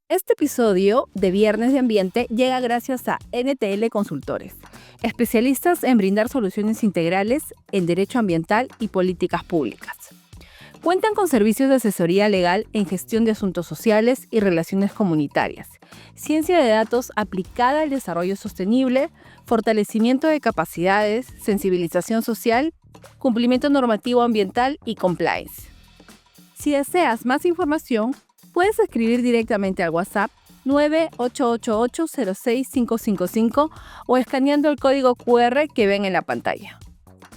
Este episodio de Viernes de Ambiente llega gracias a NTL Consultores, especialistas en brindar soluciones integrales en derecho ambiental y políticas públicas. Cuentan con servicios de asesoría legal en gestión de asuntos sociales y relaciones comunitarias, ciencia de datos aplicada al desarrollo sostenible, fortalecimiento de capacidades, sensibilización social, cumplimiento normativo ambiental y compliance. Si deseas más información, puedes escribir directamente al WhatsApp 9888-06555 o escaneando el código QR que ven en la pantalla.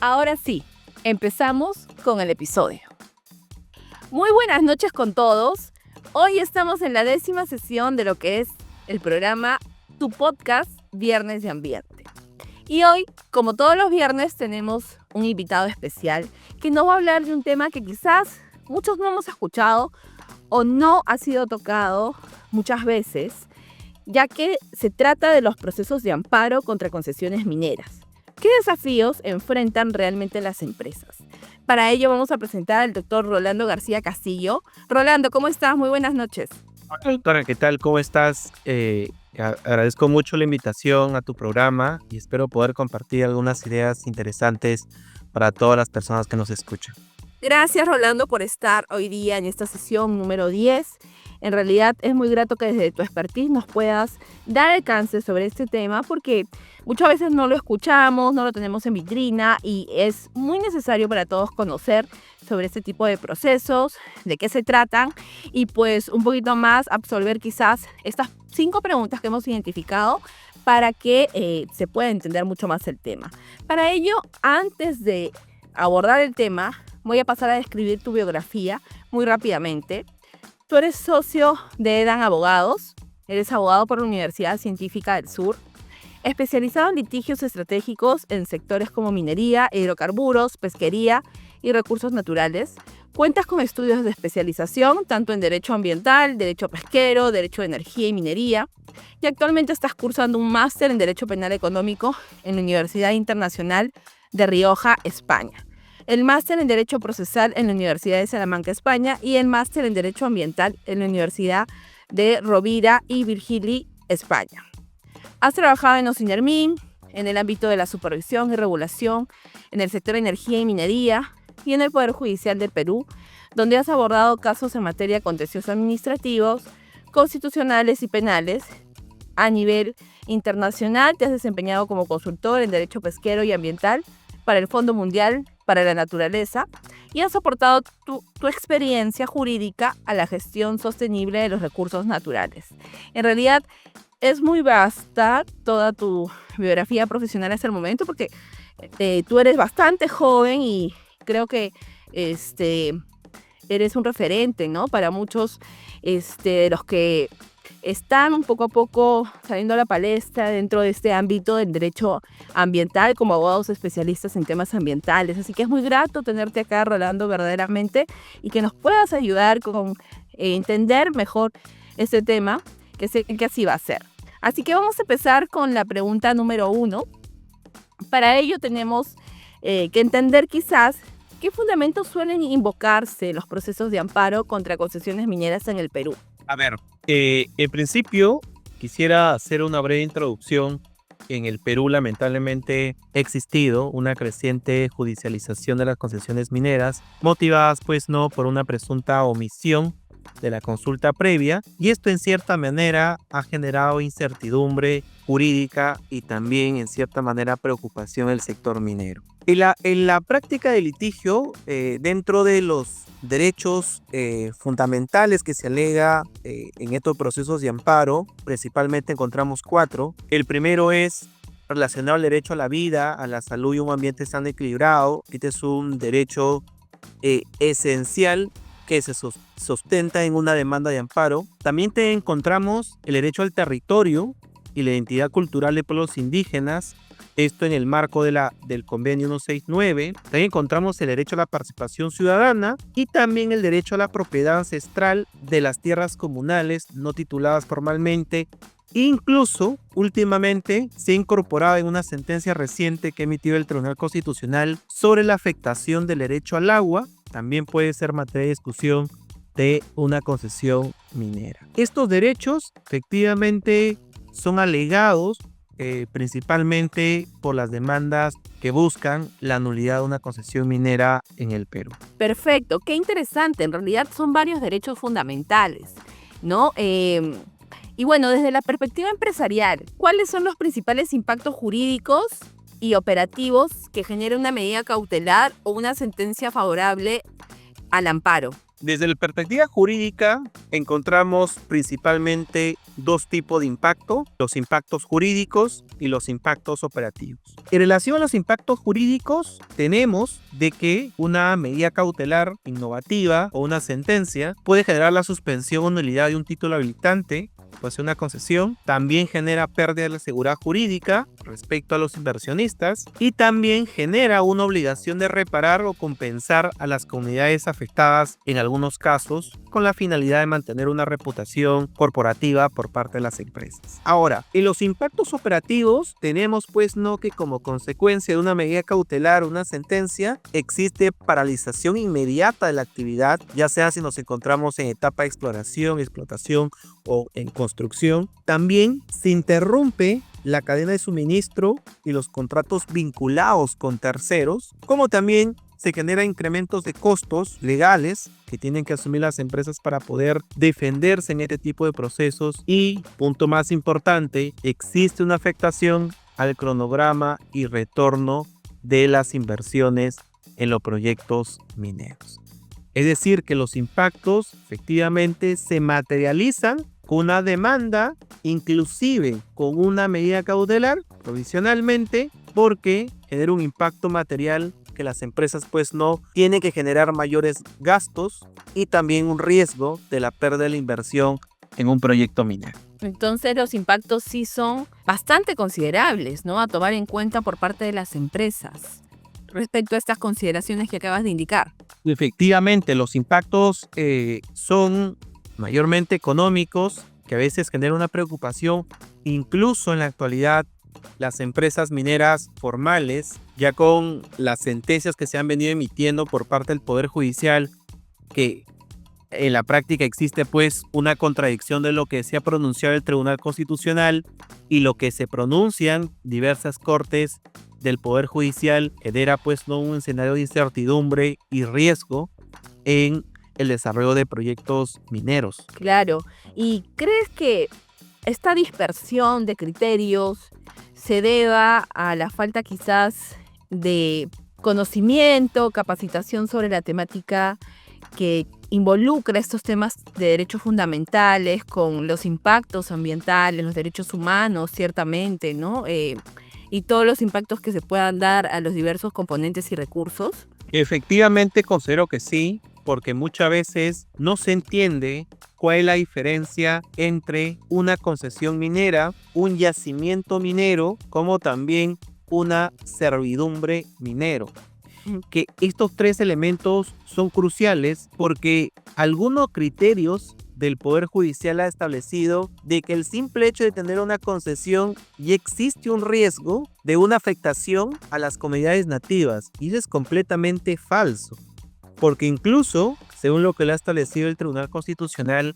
Ahora sí, empezamos con el episodio. Muy buenas noches con todos. Hoy estamos en la 10ª sesión de lo que es el programa Tu Podcast Viernes de Ambiente. Y hoy, como todos los viernes, tenemos un invitado especial que nos va a hablar de un tema que quizás muchos no hemos escuchado o no ha sido tocado muchas veces, ya que se trata de los procesos de amparo contra concesiones mineras. ¿Qué desafíos enfrentan realmente las empresas? Para ello vamos a presentar al doctor Rolando García Castillo. Rolando, ¿cómo estás? Muy buenas noches. Hola, doctora, ¿qué tal? ¿Cómo estás? Agradezco mucho la invitación a tu programa y espero poder compartir algunas ideas interesantes para todas las personas que nos escuchan. Gracias, Rolando, por estar hoy día en esta sesión número 10. En realidad es muy grato que desde tu expertise nos puedas dar alcance sobre este tema porque muchas veces no lo escuchamos, no lo tenemos en vitrina y es muy necesario para todos conocer sobre este tipo de procesos, de qué se tratan y pues un poquito más absorber quizás estas 5 preguntas que hemos identificado para que se pueda entender mucho más el tema. Para ello, antes de abordar el tema, voy a pasar a describir tu biografía muy rápidamente. Tú eres socio de EDAN Abogados, eres abogado por la Universidad Científica del Sur, especializado en litigios estratégicos en sectores como minería, hidrocarburos, pesquería y recursos naturales. Cuentas con estudios de especialización tanto en derecho ambiental, derecho pesquero, derecho de energía y minería. Y actualmente estás cursando un máster en derecho penal económico en la Universidad Internacional de Rioja, España. El máster en Derecho Procesal en la Universidad de Salamanca, España, y el máster en Derecho Ambiental en la Universidad de Rovira y Virgili, España. Has trabajado en Ocinermin, en el ámbito de la supervisión y regulación, en el sector de energía y minería, y en el Poder Judicial del Perú, donde has abordado casos en materia de contenciosos administrativos, constitucionales y penales. A nivel internacional, te has desempeñado como consultor en Derecho Pesquero y Ambiental para el Fondo Mundial para la Naturaleza y has aportado tu experiencia jurídica a la gestión sostenible de los recursos naturales. En realidad es muy vasta toda tu biografía profesional hasta el momento porque tú eres bastante joven y creo que eres un referente, ¿no? Para muchos de los que están poco a poco saliendo a la palestra dentro de este ámbito del derecho ambiental como abogados especialistas en temas ambientales. Así que es muy grato tenerte acá, Rolando, verdaderamente, y que nos puedas ayudar con entender mejor este tema, que sé que así va a ser. Así que vamos a empezar con la pregunta número 1. Para ello tenemos que entender quizás qué fundamentos suelen invocarse los procesos de amparo contra concesiones mineras en el Perú. A ver, en principio quisiera hacer una breve introducción. En el Perú lamentablemente ha existido una creciente judicialización de las concesiones mineras, motivadas pues no por una presunta omisión de la consulta previa, y esto en cierta manera ha generado incertidumbre jurídica y también en cierta manera preocupación en el sector minero. En la práctica de litigio, dentro de los derechos fundamentales que se alega en estos procesos de amparo, principalmente encontramos 4. El primero es relacionado al derecho a la vida, a la salud y un ambiente sano y equilibrado. Este es un derecho esencial que se sustenta en una demanda de amparo. También encontramos el derecho al territorio y la identidad cultural de pueblos indígenas, esto en el marco del convenio 169. También encontramos el derecho a la participación ciudadana y también el derecho a la propiedad ancestral de las tierras comunales no tituladas formalmente. Incluso, últimamente, se ha incorporado en una sentencia reciente que ha emitido el Tribunal Constitucional sobre la afectación del derecho al agua. También puede ser materia de discusión de una concesión minera. Estos derechos efectivamente son alegados principalmente por las demandas que buscan la nulidad de una concesión minera en el Perú. Perfecto, qué interesante. En realidad son varios derechos fundamentales, ¿no? Y bueno, desde la perspectiva empresarial, ¿cuáles son los principales impactos jurídicos y operativos que genera una medida cautelar o una sentencia favorable al amparo? Desde la perspectiva jurídica, encontramos principalmente dos tipos de impacto: los impactos jurídicos y los impactos operativos. En relación a los impactos jurídicos, tenemos de que una medida cautelar innovativa o una sentencia puede generar la suspensión o nulidad de un título habilitante, puede ser una concesión, también genera pérdida de la seguridad jurídica respecto a los inversionistas y también genera una obligación de reparar o compensar a las comunidades afectadas en algunos casos con la finalidad de mantener una reputación corporativa por parte de las empresas. Ahora, en los impactos operativos tenemos pues que como consecuencia de una medida cautelar o una sentencia existe paralización inmediata de la actividad, ya sea si nos encontramos en etapa de exploración, explotación o en construcción. También se interrumpe la cadena de suministro y los contratos vinculados con terceros, como también se generan incrementos de costos legales que tienen que asumir las empresas para poder defenderse en este tipo de procesos y, punto más importante, existe una afectación al cronograma y retorno de las inversiones en los proyectos mineros. Es decir, que los impactos efectivamente se materializan con una demanda, inclusive con una medida cautelar provisionalmente, porque genera un impacto material que las empresas pues no tienen que generar mayores gastos y también un riesgo de la pérdida de la inversión en un proyecto minero. Entonces los impactos sí son bastante considerables, ¿no? A tomar en cuenta por parte de las empresas respecto a estas consideraciones que acabas de indicar. Efectivamente, los impactos son mayormente económicos, que a veces generan una preocupación. Incluso en la actualidad, las empresas mineras formales, ya con las sentencias que se han venido emitiendo por parte del Poder Judicial, que en la práctica existe pues una contradicción de lo que se ha pronunciado el Tribunal Constitucional y lo que se pronuncian diversas cortes del Poder Judicial, genera pues un escenario de incertidumbre y riesgo en el desarrollo de proyectos mineros. Claro. ¿Y crees que esta dispersión de criterios se deba a la falta quizás de conocimiento, capacitación sobre la temática que involucra estos temas de derechos fundamentales con los impactos ambientales, los derechos humanos, ciertamente, ¿no? Y todos los impactos que se puedan dar a los diversos componentes y recursos? Efectivamente, considero que sí, porque muchas veces no se entiende cuál es la diferencia entre una concesión minera, un yacimiento minero, como también una servidumbre minero. Que estos tres elementos son cruciales porque algunos criterios del Poder Judicial ha establecido de que el simple hecho de tener una concesión ya existe un riesgo de una afectación a las comunidades nativas, y eso es completamente falso, porque incluso, según lo que le ha establecido el Tribunal Constitucional,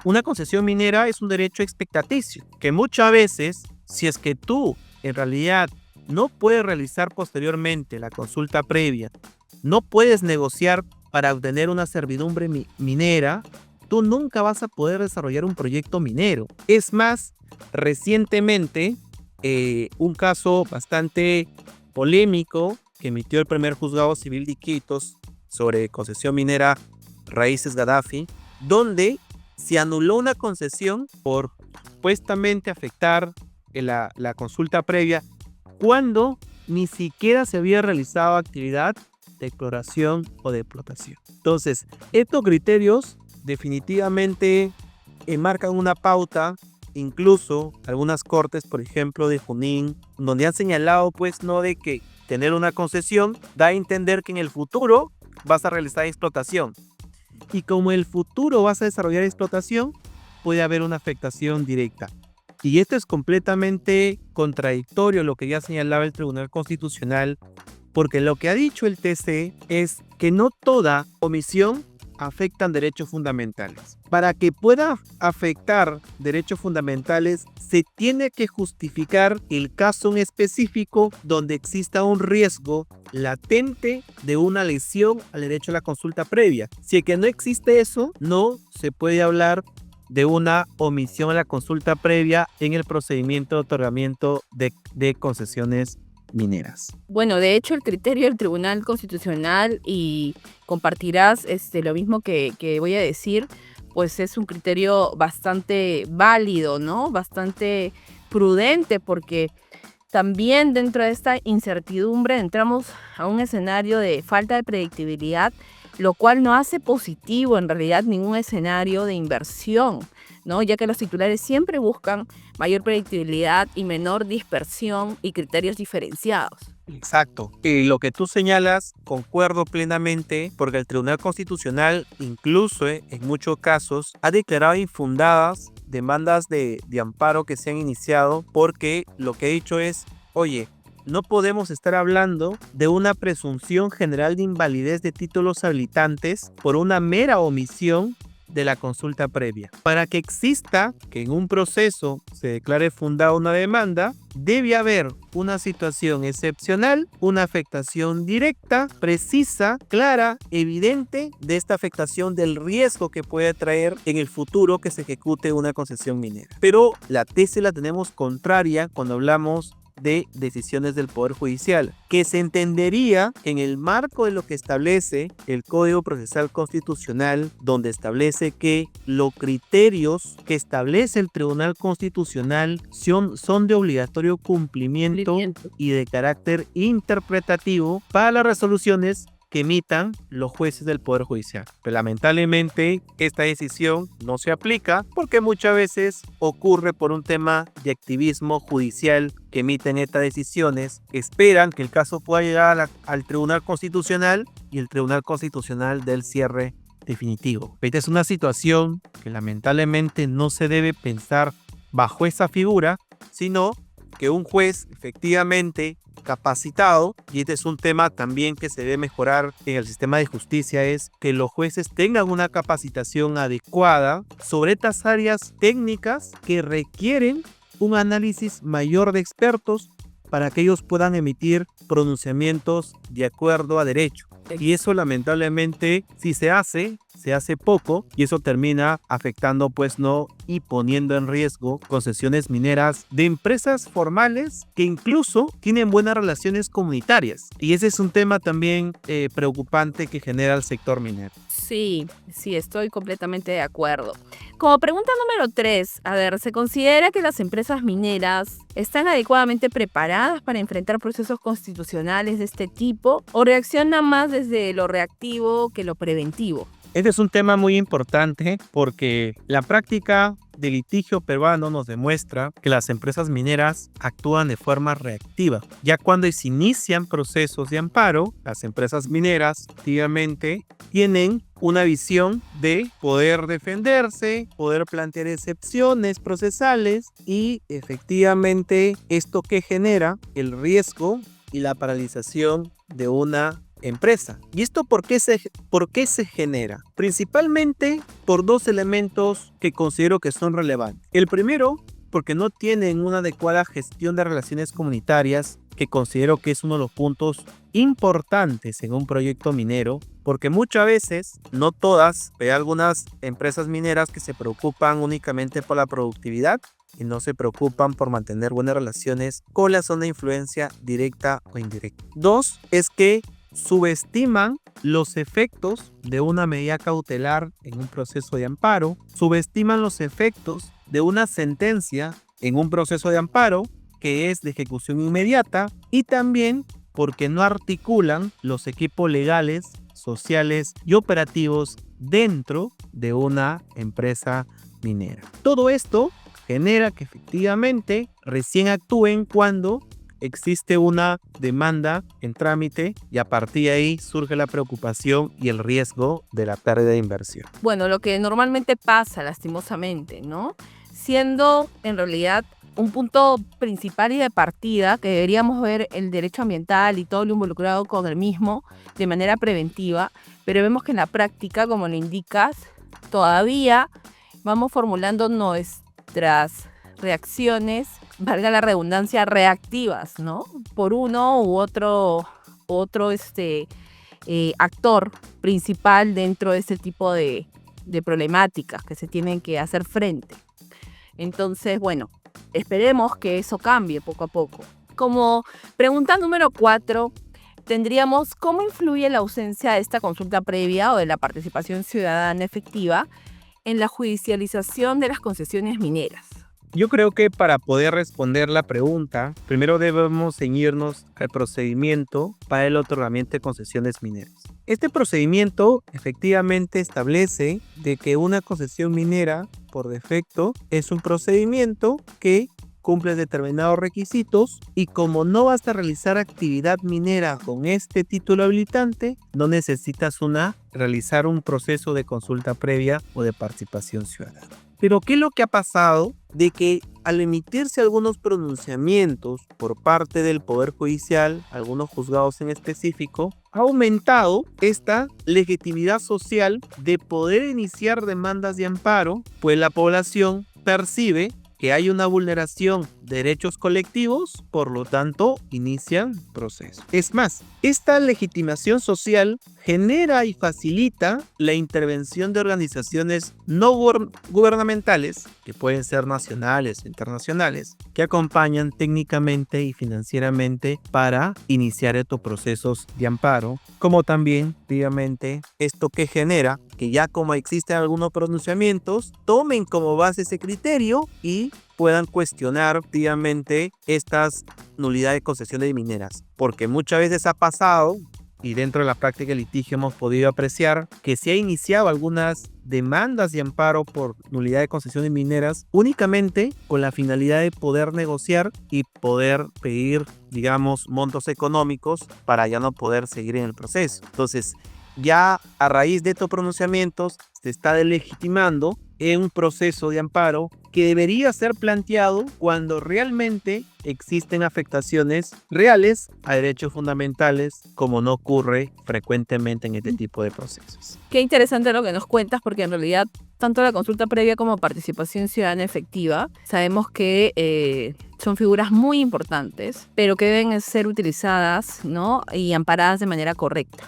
una concesión minera es un derecho expectaticio, que muchas veces, si es que tú en realidad no puedes realizar posteriormente la consulta previa, no puedes negociar para obtener una servidumbre minera, tú nunca vas a poder desarrollar un proyecto minero. Es más, recientemente, un caso bastante polémico que emitió el primer juzgado civil de Iquitos sobre concesión minera Raíces Gaddafi, donde se anuló una concesión por supuestamente afectar la consulta previa, cuando ni siquiera se había realizado actividad de exploración o de explotación. Entonces, estos criterios definitivamente marcan una pauta. Incluso algunas cortes, por ejemplo de Junín, donde han señalado pues no de que tener una concesión da a entender que en el futuro vas a realizar explotación, y como en el futuro vas a desarrollar explotación, puede haber una afectación directa. Y esto es completamente contradictorio a lo que ya señalaba el Tribunal Constitucional, porque lo que ha dicho el TC es que no toda omisión afectan derechos fundamentales. Para que pueda afectar derechos fundamentales, se tiene que justificar el caso en específico donde exista un riesgo latente de una lesión al derecho a la consulta previa. Si es que no existe eso, no se puede hablar de una omisión a la consulta previa en el procedimiento de otorgamiento de concesiones mineras. Bueno, de hecho, el criterio del Tribunal Constitucional, y compartirás lo mismo que voy a decir, pues es un criterio bastante válido, ¿no? Bastante prudente, porque también dentro de esta incertidumbre entramos a un escenario de falta de predictibilidad, lo cual no hace positivo en realidad ningún escenario de inversión, ¿no? Ya que los titulares siempre buscan mayor predictibilidad y menor dispersión y criterios diferenciados. Exacto. Y lo que tú señalas, concuerdo plenamente, porque el Tribunal Constitucional, incluso en muchos casos, ha declarado infundadas demandas de amparo que se han iniciado, porque lo que ha dicho es, oye, no podemos estar hablando de una presunción general de invalidez de títulos habilitantes por una mera omisión de la consulta previa. Para que exista que en un proceso se declare fundada una demanda, debe haber una situación excepcional, una afectación directa, precisa, clara, evidente de esta afectación del riesgo que puede traer en el futuro que se ejecute una concesión minera. Pero la tesis la tenemos contraria cuando hablamos de decisiones del Poder Judicial, que se entendería en el marco de lo que establece el Código Procesal Constitucional, donde establece que los criterios que establece el Tribunal Constitucional son de obligatorio cumplimiento y de carácter interpretativo para las resoluciones que emitan los jueces del Poder Judicial. Pero lamentablemente esta decisión no se aplica porque muchas veces ocurre por un tema de activismo judicial que emiten estas decisiones, esperan que el caso pueda llegar al Tribunal Constitucional y el Tribunal Constitucional del cierre definitivo. Esta es una situación que lamentablemente no se debe pensar bajo esa figura, sino que un juez efectivamente capacitado, y este es un tema también que se debe mejorar en el sistema de justicia, es que los jueces tengan una capacitación adecuada sobre estas áreas técnicas que requieren un análisis mayor de expertos para que ellos puedan emitir pronunciamientos de acuerdo a derecho. Y eso lamentablemente si se hace poco, y eso termina afectando y poniendo en riesgo concesiones mineras de empresas formales que incluso tienen buenas relaciones comunitarias. Y ese es un tema también preocupante que genera el sector minero. Sí, estoy completamente de acuerdo. Como pregunta número 3, ¿se considera que las empresas mineras están adecuadamente preparadas para enfrentar procesos constitucionales de este tipo o reaccionan más desde lo reactivo que lo preventivo? Este es un tema muy importante porque la práctica del litigio peruano nos demuestra que las empresas mineras actúan de forma reactiva. Ya cuando se inician procesos de amparo, las empresas mineras activamente tienen una visión de poder defenderse, poder plantear excepciones procesales y efectivamente esto que genera el riesgo y la paralización de una empresa. ¿Y esto por qué se genera? Principalmente por dos elementos que considero que son relevantes. El primero, porque no tienen una adecuada gestión de relaciones comunitarias, que considero que es uno de los puntos importantes en un proyecto minero, porque muchas veces, no todas, pero hay algunas empresas mineras que se preocupan únicamente por la productividad y no se preocupan por mantener buenas relaciones con la zona de influencia directa o indirecta. Dos, es que subestiman los efectos de una medida cautelar en un proceso de amparo, subestiman los efectos de una sentencia en un proceso de amparo que es de ejecución inmediata y también porque no articulan los equipos legales, sociales y operativos dentro de una empresa minera. Todo esto genera que efectivamente recién actúen cuando existe una demanda en trámite y a partir de ahí surge la preocupación y el riesgo de la pérdida de inversión. Bueno, lo que normalmente pasa lastimosamente, ¿no? Siendo en realidad un punto principal y de partida que deberíamos ver el derecho ambiental y todo lo involucrado con el mismo de manera preventiva, pero vemos que en la práctica, como lo indicas, todavía vamos formulando nuestras reacciones, valga la redundancia, reactivas, ¿no? Por uno u otro actor principal dentro de este tipo de problemáticas que se tienen que hacer frente. Entonces, bueno, esperemos que eso cambie poco a poco. Como pregunta número 4, tendríamos cómo influye la ausencia de esta consulta previa o de la participación ciudadana efectiva en la judicialización de las concesiones mineras. Yo creo que para poder responder la pregunta, primero debemos ceñirnos al procedimiento para el otorgamiento de concesiones mineras. Este procedimiento efectivamente establece de que una concesión minera, por defecto, es un procedimiento que cumple determinados requisitos y como no vas a realizar actividad minera con este título habilitante, no necesitas realizar un proceso de consulta previa o de participación ciudadana. Pero ¿qué es lo que ha pasado? De que al emitirse algunos pronunciamientos por parte del Poder Judicial, algunos juzgados en específico, ha aumentado esta legitimidad social de poder iniciar demandas de amparo, pues la población percibe que hay una vulneración de derechos colectivos, por lo tanto, inician procesos. Es más, esta legitimación social genera y facilita la intervención de organizaciones no gubernamentales, que pueden ser nacionales o internacionales, que acompañan técnicamente y financieramente para iniciar estos procesos de amparo, como también, obviamente, esto que genera que ya como existen algunos pronunciamientos, tomen como base ese criterio y puedan cuestionar activamente estas nulidades de concesiones mineras. Porque muchas veces ha pasado, y dentro de la práctica de litigio hemos podido apreciar, que se ha iniciado algunas demandas de amparo por nulidad de concesiones mineras únicamente con la finalidad de poder negociar y poder pedir, digamos, montos económicos para ya no poder seguir en el proceso. Entonces, ya a raíz de estos pronunciamientos se está delegitimando en un proceso de amparo que debería ser planteado cuando realmente existen afectaciones reales a derechos fundamentales, como no ocurre frecuentemente en este tipo de procesos. Qué interesante lo que nos cuentas, porque en realidad tanto la consulta previa como participación ciudadana efectiva sabemos que son figuras muy importantes, pero que deben ser utilizadas, ¿no?, y amparadas de manera correcta.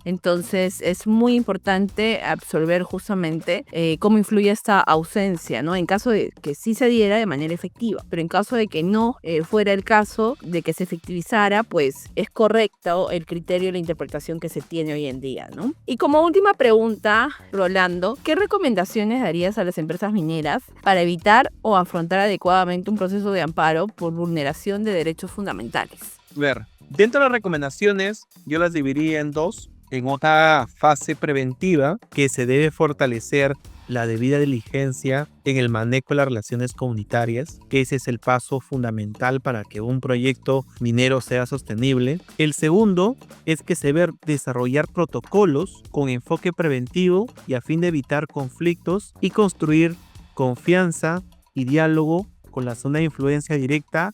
Entonces es muy importante absolver justamente cómo influye esta ausencia, ¿no? En caso de que sí se diera de manera efectiva, pero en caso de que no fuera el caso de que se efectivizara, pues es correcto el criterio y la interpretación que se tiene hoy en día, ¿no? Y como última pregunta, Rolando, ¿qué recomendaciones darías a las empresas mineras para evitar o afrontar adecuadamente un proceso de amparo por vulneración de derechos fundamentales? Dentro de las recomendaciones, yo las dividiría en dos. En otra fase preventiva, que se debe fortalecer la debida diligencia en el manejo de las relaciones comunitarias, que ese es el paso fundamental para que un proyecto minero sea sostenible. El segundo es que se debe desarrollar protocolos con enfoque preventivo y a fin de evitar conflictos y construir confianza y diálogo con la zona de influencia directa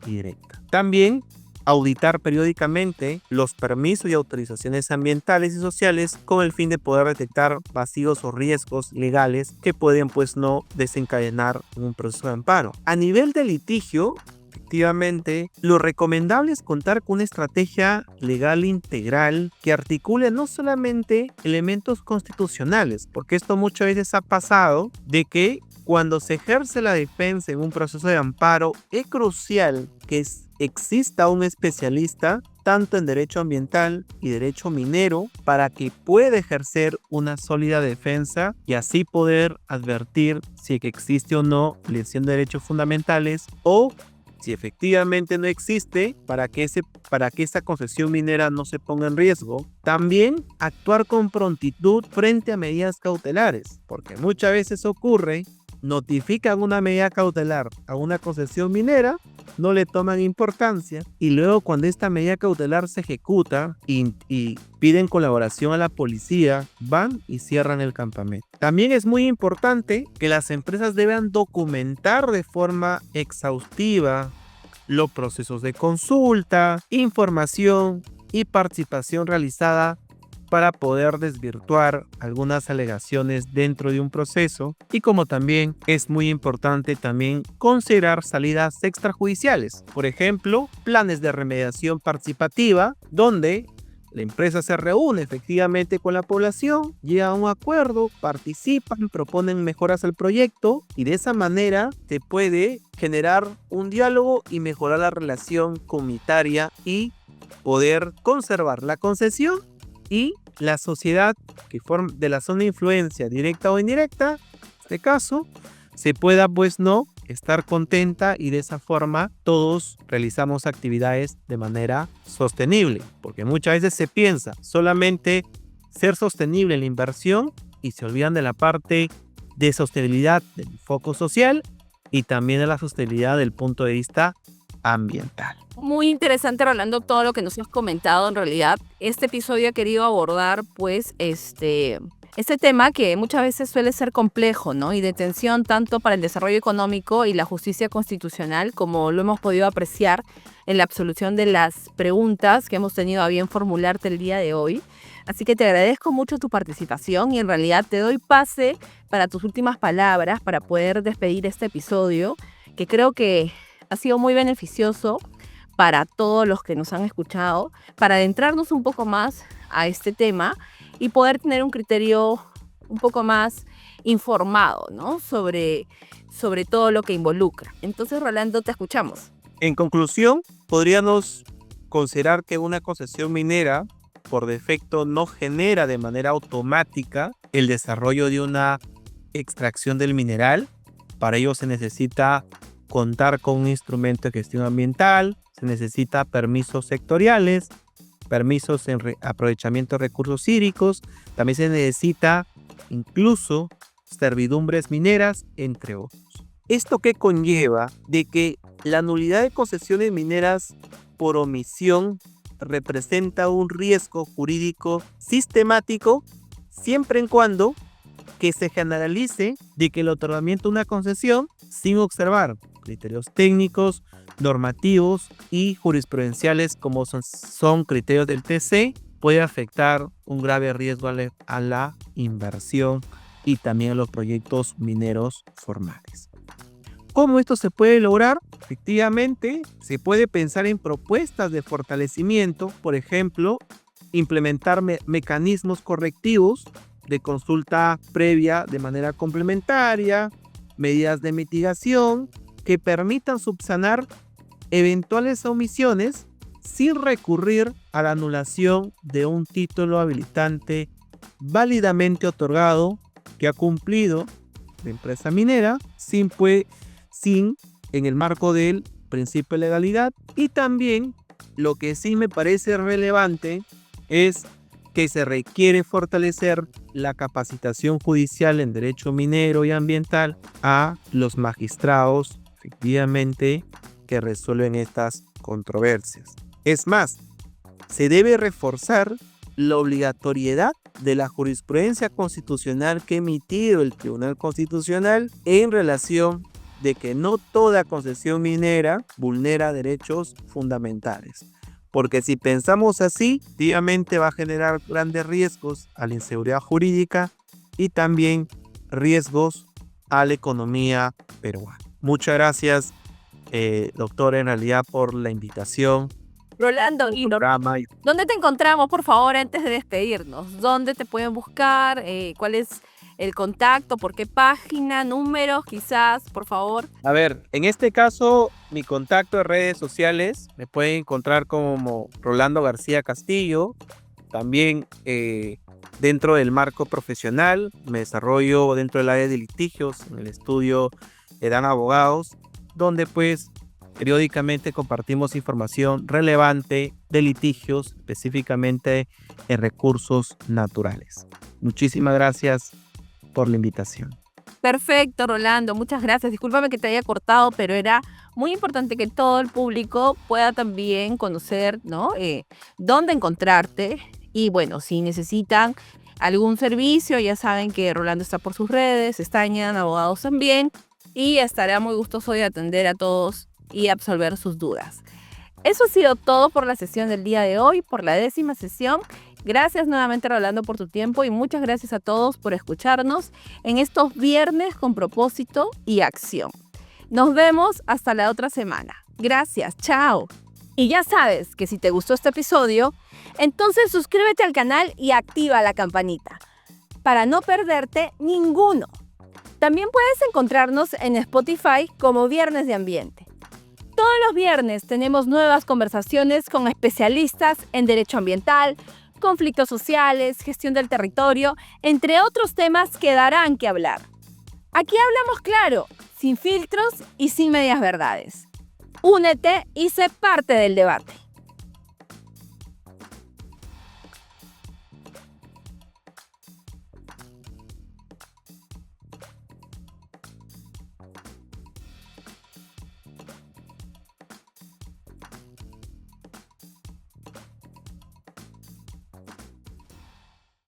y indirecta. También auditar periódicamente los permisos y autorizaciones ambientales y sociales con el fin de poder detectar vacíos o riesgos legales que pueden no desencadenar un proceso de amparo. A nivel de litigio, efectivamente, lo recomendable es contar con una estrategia legal integral que articule no solamente elementos constitucionales, porque esto muchas veces ha pasado de que cuando se ejerce la defensa en un proceso de amparo, es crucial que exista un especialista tanto en derecho ambiental y derecho minero para que pueda ejercer una sólida defensa y así poder advertir si existe o no lesión de derechos fundamentales o si efectivamente no existe para que esa concesión minera no se ponga en riesgo. También actuar con prontitud frente a medidas cautelares, porque muchas veces ocurre, notifican una medida cautelar a una concesión minera no le toman importancia y luego cuando esta medida cautelar se ejecuta y piden colaboración a la policía, van y cierran el campamento. También es muy importante que las empresas deban documentar de forma exhaustiva los procesos de consulta, información y participación realizada para poder desvirtuar algunas alegaciones dentro de un proceso, y como también es muy importante también considerar salidas extrajudiciales, por ejemplo, planes de remediación participativa donde la empresa se reúne efectivamente con la población, llega a un acuerdo, participan, proponen mejoras al proyecto y de esa manera se puede generar un diálogo y mejorar la relación comunitaria y poder conservar la concesión y la sociedad que forma de la zona de influencia directa o indirecta, en este caso, se pueda estar contenta y de esa forma todos realizamos actividades de manera sostenible, porque muchas veces se piensa solamente ser sostenible en la inversión y se olvidan de la parte de sostenibilidad del foco social y también de la sostenibilidad del punto de vista ambiental. Muy interesante, Rolando, todo lo que nos has comentado. En realidad, este episodio ha querido abordar, pues, este tema que muchas veces suele ser complejo, ¿no? Y de tensión tanto para el desarrollo económico y la justicia constitucional, como lo hemos podido apreciar en la absolución de las preguntas que hemos tenido a bien formularte el día de hoy. Así que te agradezco mucho tu participación y en realidad te doy pase para tus últimas palabras para poder despedir este episodio, que creo que ha sido muy beneficioso para todos los que nos han escuchado, para adentrarnos un poco más a este tema y poder tener un criterio un poco más informado, ¿no? sobre todo lo que involucra. Entonces, Rolando, te escuchamos. En conclusión, podríamos considerar que una concesión minera por defecto no genera de manera automática el desarrollo de una extracción del mineral. Para ello se necesita contar con un instrumento de gestión ambiental, se necesita permisos sectoriales, permisos en aprovechamiento de recursos hídricos, también se necesita incluso servidumbres mineras, entre otros. ¿Esto qué conlleva? De que la nulidad de concesiones mineras por omisión representa un riesgo jurídico sistemático siempre en cuando que se generalice de que el otorgamiento de una concesión sin observar criterios técnicos, normativos y jurisprudenciales como son criterios del TC puede afectar un grave riesgo a la inversión y también a los proyectos mineros formales. ¿Cómo esto se puede lograr? Efectivamente, se puede pensar en propuestas de fortalecimiento, por ejemplo, implementar mecanismos correctivos de consulta previa de manera complementaria, medidas de mitigación que permitan subsanar eventuales omisiones sin recurrir a la anulación de un título habilitante válidamente otorgado que ha cumplido la empresa minera sin en el marco del principio de legalidad. Y también lo que sí me parece relevante es que se requiere fortalecer la capacitación judicial en derecho minero y ambiental a los magistrados efectivamente que resuelven estas controversias. Es más, se debe reforzar la obligatoriedad de la jurisprudencia constitucional que ha emitido el Tribunal Constitucional en relación de que no toda concesión minera vulnera derechos fundamentales. Porque si pensamos así, obviamente va a generar grandes riesgos a la inseguridad jurídica y también riesgos a la economía peruana. Muchas gracias, doctor, en realidad por la invitación. Rolando, ¿dónde te encontramos, por favor, antes de despedirnos? ¿Dónde te pueden buscar? ¿Cuál es el contacto? ¿Por qué página? ¿Números quizás? Por favor. A ver, en este caso, mi contacto de redes sociales me pueden encontrar como Rolando García Castillo. También dentro del marco profesional me desarrollo dentro del área de litigios en el estudio Edan Abogados, donde pues periódicamente compartimos información relevante de litigios, específicamente en recursos naturales. Muchísimas gracias por la invitación. Perfecto, Rolando, muchas gracias. Discúlpame que te haya cortado, pero era muy importante que todo el público pueda también conocer, ¿no? Dónde encontrarte. Y bueno, si necesitan algún servicio, ya saben que Rolando está por sus redes, Estañan Abogados también, y estará muy gustoso de atender a todos y absolver sus dudas. Eso ha sido todo por la sesión del día de hoy, por la 10ª sesión. Gracias nuevamente, Rolando, por tu tiempo y muchas gracias a todos por escucharnos en estos viernes con propósito y acción. Nos vemos hasta la otra semana. Gracias, chao. Y ya sabes que si te gustó este episodio, entonces suscríbete al canal y activa la campanita para no perderte ninguno. También puedes encontrarnos en Spotify como Viernes de Ambiente. Todos los viernes tenemos nuevas conversaciones con especialistas en derecho ambiental, conflictos sociales, gestión del territorio, entre otros temas que darán que hablar. Aquí hablamos claro, sin filtros y sin medias verdades. Únete y sé parte del debate.